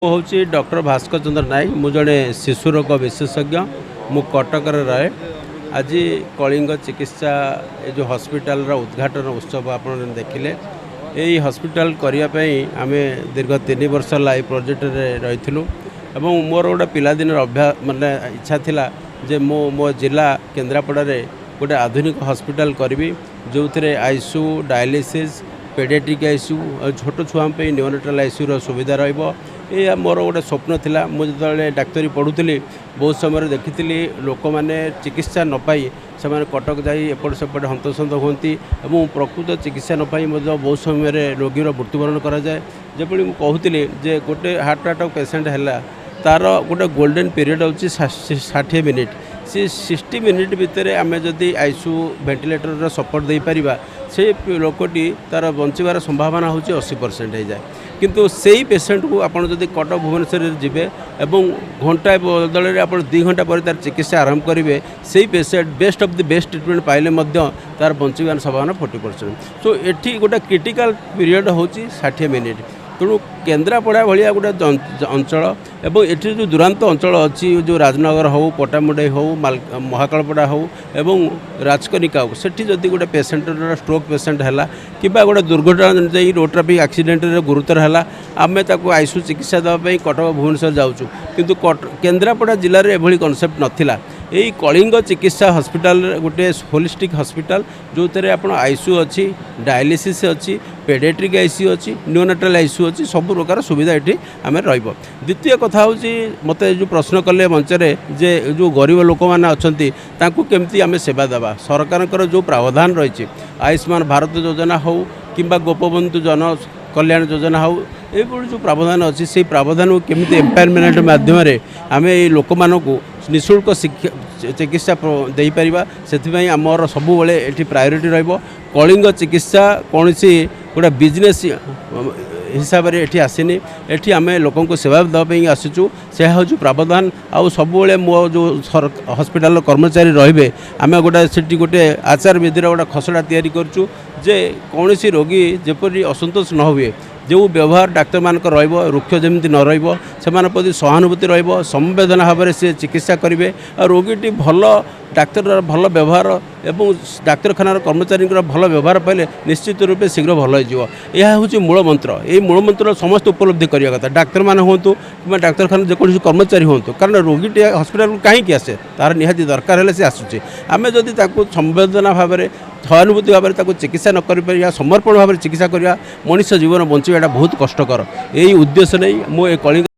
हूँ डॉक्टर भास्कर चंद्र नायक मु जड़े शिशु रोग विशेषज्ञ मु कटक रहे। आज कलिंग चिकित्सा जो हॉस्पिटल उद्घाटन उत्सव आप देखिले। यही हॉस्पिटल करने आम दीर्घ 3 वर्ष लाई प्रोजेक्ट रही मोर गोटे पिलादिन अभ्यास मानने इच्छा थिला जे मो जिला केन्द्रापड़ा गोटे आधुनिक हॉस्पिटल करी जो थे आईसीयू डायलिसिस पेडियाट्रिक आईसीयू और छोट छुआ नियोनेटाल आईसीयू सुविधा रहिबो। ये मोर गोटे स्वप्न थिला। मुझे डाक्तरी पढ़ुली बहुत समय देखी लोक मैंने चिकित्सा न पाई से कटक जाई एपट सेपट हंतसंत होती और प्रकृत चिकित्सा न पाई बहुत समय रोगीर मृत्युवरण कराए। जबकि कहूली जे गोटे हार्ट अटैक पेसेंट है तार गोटे गोल्डन पीरियड होची 60 मिनिट सी 60 मिनिट भितर आम जदि आईसीयू वेंटिलेटर सपोर्ट दे पारिबा से लोकटी तार बंचबार संभावना होची 80% हो जाए। किंतु सेही पेसेंट को आपड़ जदि कटक भुवनेश्वर जीवे एवं घंटा बदल आप 2 घंटा पर तार चिकित्सा आरंभ करेंगे से patient best of the best treatment पाइले तार बंचार संभावना 40%। सो एठी गोटे क्रिटिकल पीरियड होची 60 मिनिट। तेणु केन्द्रापड़ा भाया गोटे अंचल एवं ये जो दूरांत अंचल अच्छी जो राजनगर हो पटामुंडई हो महाकालपड़ा हो एवं राजकनिका हो सेठी जदि गोटे पेसेंट स्ट्रोक पेसेंट है कि गोटे दुर्घटना रोड ट्राफिक एक्सीडेंट गुरुतर है आम आईसीयू चिकित्सा देवाई कटक भुवनेश्वर जाऊँ किंतु केन्द्रापड़ा जिले में एभली कनसेप्ट नथिला। यही कलिंग चिकित्सा हॉस्पिटल गोटे होलिस्टिक हॉस्पिटल जो थे आप आईसीयू अच्छी डायलिसिस अच्छी पेडियाट्रिक आईसीयू अच्छी नियोनेटाल आईसीयू अच्छी सब प्रकार सुविधा ये आम रहिबो। द्वितीय कथा हूँ मत जो प्रश्न कले मंचरे जे जो गरीब लोक मैंने अच्छा केमती आम सेवा देवा सरकार जो प्रावधान रही आयुष्मान भारत योजना हो कि गोपबंधु जन कल्याण योजना हो ये जो प्रावधान अच्छी से प्रावधान को केमती एम्पावरमेंट माध्यम आम ये लोक मानू निःशुल्क शिक्षा चिकित्सा दे पारिबा से आमर सबुबले ये प्रायोरिटी रहिबो। कलिंग चिकित्सा कौन सी गोटे बिजनेस हिसाब से ये आसनी ये आम लोक सेवा देवाई आसीचु से हूँ प्रावधान आउ सबुबले मो जो हॉस्पिटल कर्मचारी रे आम गोटे से गोटे आचार विधिर गोटे खसड़ा तैयारी करूँ जे कौन सी रोगी जपरी असंतोष न हुए जो व्यवहार डाक्तर मान रुक्ष जमी न रही प्रति सहानुभूति संवेदना भाव में सी चिकित्सा करेंगे और रोगी भल डाक्तर भल व्यवहार एवं डाक्तखानार कर्मचारी भल व्यवहार पाइले निश्चित रूप से शीघ्र भल हो मूल मंत्र। ये मूल मंत्र समस्त उपलब्धि करने कथा डाक्तर मान हूँ कि डाक्तखाना जेको कर्मचारी हूँ कारण रोगी हॉस्पिटल कहीं आसे तार निहाती दरकार है सी आसूँ आम जदि संवेदना भाव में सहानुभूति भाव में चिकित्सा न कर समर्पण भाव में चिकित्सा करवा मनुष्य जीवन बचाइटा बहुत कष्टकर। यही उद्देश्य नहीं मो कलिंग